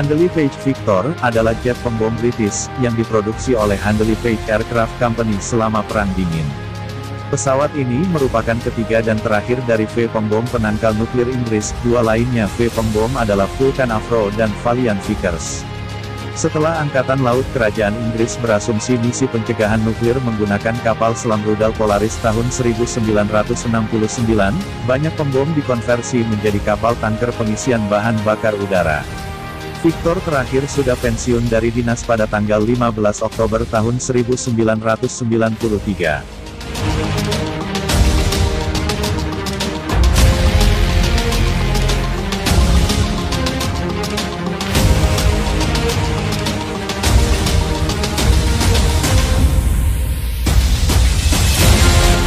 Handley Page Victor adalah jet pembom British yang diproduksi oleh Handley Page Aircraft Company selama Perang Dingin. Pesawat ini merupakan ketiga dan terakhir dari V pembom penangkal nuklir Inggris. Dua lainnya V pembom adalah Vulcan Avro dan Valiant Vickers. Setelah Angkatan Laut Kerajaan Inggris berasumsi misi pencegahan nuklir menggunakan kapal selam rudal Polaris tahun 1969, banyak pembom dikonversi menjadi kapal tanker pengisian bahan bakar udara. Victor terakhir sudah pensiun dari dinas pada tanggal 15 Oktober tahun 1993.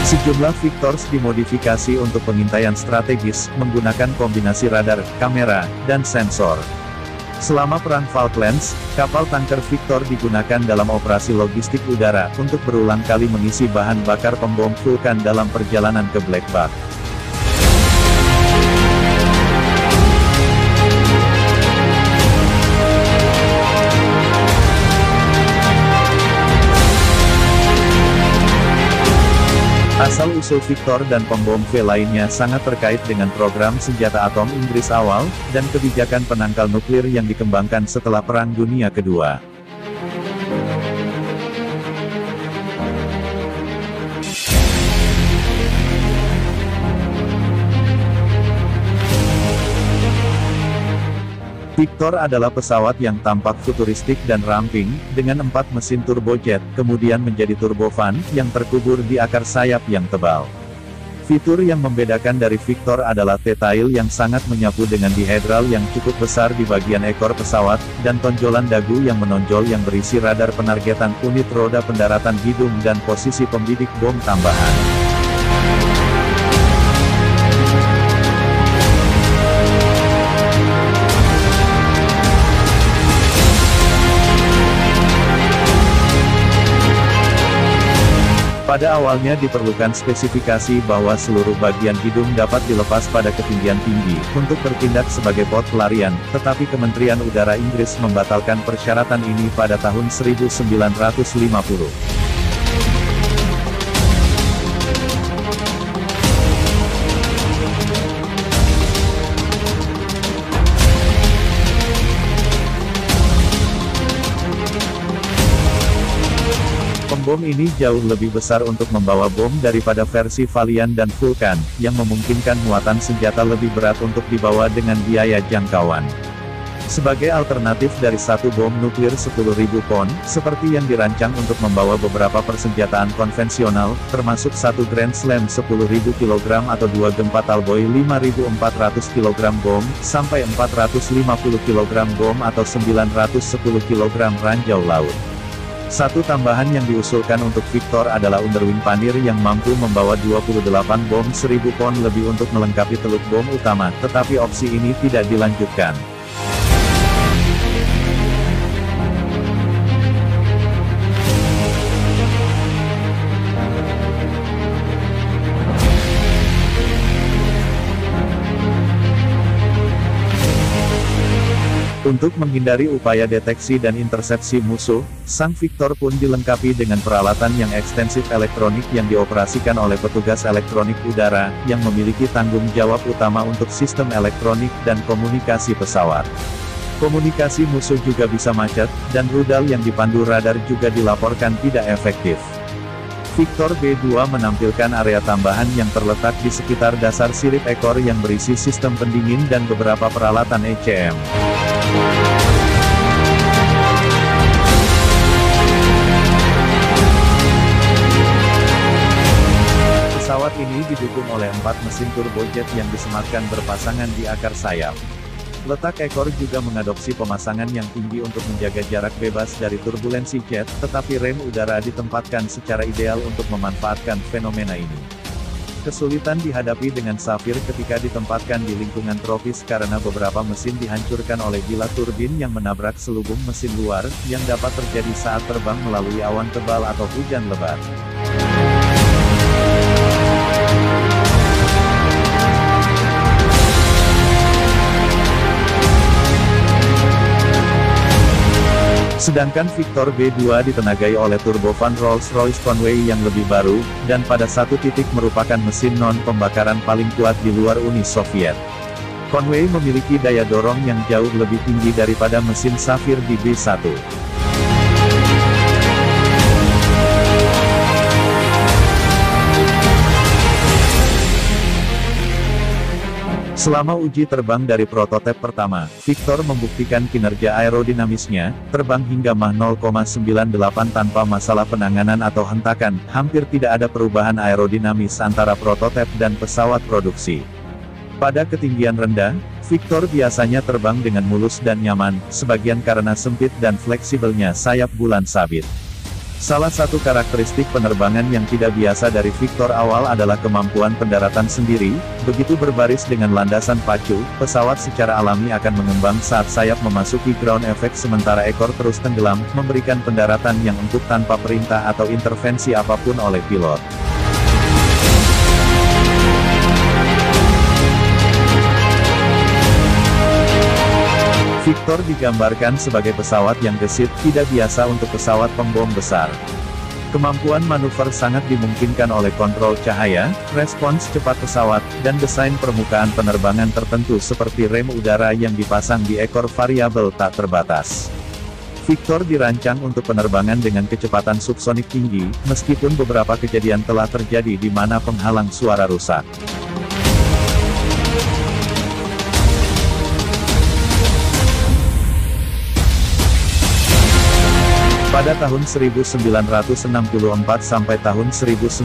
Sejumlah Victors dimodifikasi untuk pengintaian strategis, menggunakan kombinasi radar, kamera, dan sensor. Selama Perang Falklands, kapal tanker Victor digunakan dalam operasi logistik udara, untuk berulang kali mengisi bahan bakar pembom Vulcan dalam perjalanan ke Black Buck. Asal-usul Victor dan pembom V lainnya sangat terkait dengan program senjata atom Inggris awal, dan kebijakan penangkal nuklir yang dikembangkan setelah Perang Dunia Kedua. Victor adalah pesawat yang tampak futuristik dan ramping, dengan 4 mesin turbojet, kemudian menjadi turbofan, yang terkubur di akar sayap yang tebal. Fitur yang membedakan dari Victor adalah T-tail yang sangat menyapu dengan dihedral yang cukup besar di bagian ekor pesawat, dan tonjolan dagu yang menonjol yang berisi radar penargetan, unit roda pendaratan hidung dan posisi pembidik bom tambahan. Pada awalnya diperlukan spesifikasi bahwa seluruh bagian hidung dapat dilepas pada ketinggian tinggi, untuk bertindak sebagai pot pelarian, tetapi Kementerian Udara Inggris membatalkan persyaratan ini pada tahun 1950. Bom ini jauh lebih besar untuk membawa bom daripada versi Valiant dan Vulcan, yang memungkinkan muatan senjata lebih berat untuk dibawa dengan biaya jangkauan. Sebagai alternatif dari satu bom nuklir 10.000 pon, seperti yang dirancang untuk membawa beberapa persenjataan konvensional, termasuk satu Grand Slam 10.000 kg atau dua Gempa Talboy 5.400 kg bom, sampai 450 kg bom atau 910 kg ranjau laut. Satu tambahan yang diusulkan untuk Victor adalah underwing panir yang mampu membawa 28 bom 1000 pon lebih untuk melengkapi teluk bom utama, tetapi opsi ini tidak dilanjutkan. Untuk menghindari upaya deteksi dan intersepsi musuh, sang Victor pun dilengkapi dengan peralatan yang ekstensif elektronik yang dioperasikan oleh petugas elektronik udara, yang memiliki tanggung jawab utama untuk sistem elektronik dan komunikasi pesawat. Komunikasi musuh juga bisa macet, dan rudal yang dipandu radar juga dilaporkan tidak efektif. Victor B2 menampilkan area tambahan yang terletak di sekitar dasar sirip ekor yang berisi sistem pendingin dan beberapa peralatan ECM. Pesawat ini didukung oleh 4 mesin turbojet yang disematkan berpasangan di akar sayap. Letak ekor juga mengadopsi pemasangan yang tinggi untuk menjaga jarak bebas dari turbulensi jet, tetapi rem udara ditempatkan secara ideal untuk memanfaatkan fenomena ini. Kesulitan dihadapi dengan Zafir ketika ditempatkan di lingkungan tropis karena beberapa mesin dihancurkan oleh bilah turbin yang menabrak selubung mesin luar, yang dapat terjadi saat terbang melalui awan tebal atau hujan lebat. Sedangkan Victor B2 ditenagai oleh turbofan Rolls-Royce Conway yang lebih baru, dan pada satu titik merupakan mesin non-pembakaran paling kuat di luar Uni Soviet. Conway memiliki daya dorong yang jauh lebih tinggi daripada mesin Zafir di B1. Selama uji terbang dari prototip pertama, Victor membuktikan kinerja aerodinamisnya, terbang hingga Mach 0,98 tanpa masalah penanganan atau hentakan, hampir tidak ada perubahan aerodinamis antara prototip dan pesawat produksi. Pada ketinggian rendah, Victor biasanya terbang dengan mulus dan nyaman, sebagian karena sempit dan fleksibelnya sayap bulan sabit. Salah satu karakteristik penerbangan yang tidak biasa dari Victor awal adalah kemampuan pendaratan sendiri. Begitu berbaris dengan landasan pacu, pesawat secara alami akan mengembang saat sayap memasuki ground effect sementara ekor terus tenggelam, memberikan pendaratan yang empuk tanpa perintah atau intervensi apapun oleh pilot. Victor digambarkan sebagai pesawat yang gesit, tidak biasa untuk pesawat pembom besar. Kemampuan manuver sangat dimungkinkan oleh kontrol cahaya, respons cepat pesawat, dan desain permukaan penerbangan tertentu seperti rem udara yang dipasang di ekor variabel tak terbatas. Victor dirancang untuk penerbangan dengan kecepatan subsonik tinggi, meskipun beberapa kejadian telah terjadi di mana penghalang suara rusak. Pada tahun 1964 sampai tahun 1965,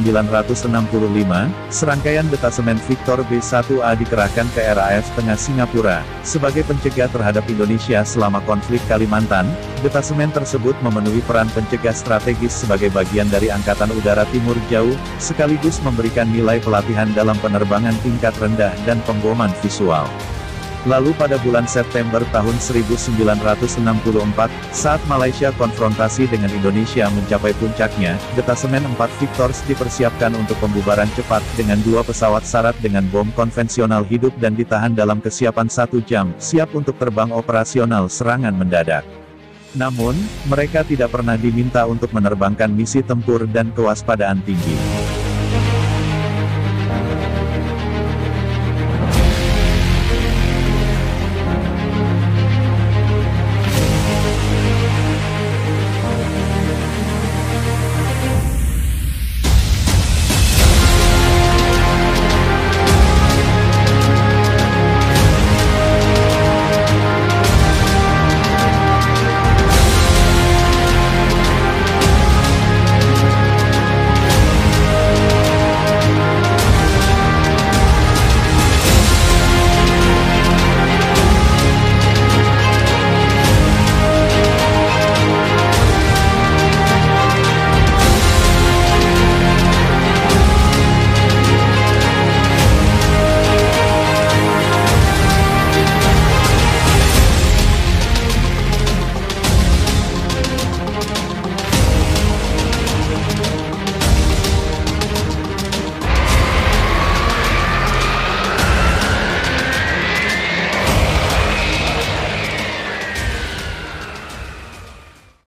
serangkaian detasemen Victor B1A dikerahkan ke RAF Tengah Singapura. Sebagai pencegah terhadap Indonesia selama konflik Kalimantan, detasemen tersebut memenuhi peran pencegah strategis sebagai bagian dari Angkatan Udara Timur Jauh, sekaligus memberikan nilai pelatihan dalam penerbangan tingkat rendah dan pemboman visual. Lalu pada bulan September tahun 1964, saat Malaysia konfrontasi dengan Indonesia mencapai puncaknya, detasemen 4 Victors dipersiapkan untuk pembubaran cepat dengan 2 pesawat syarat dengan bom konvensional hidup dan ditahan dalam kesiapan 1 jam, siap untuk terbang operasional serangan mendadak. Namun, mereka tidak pernah diminta untuk menerbangkan misi tempur dan kewaspadaan tinggi.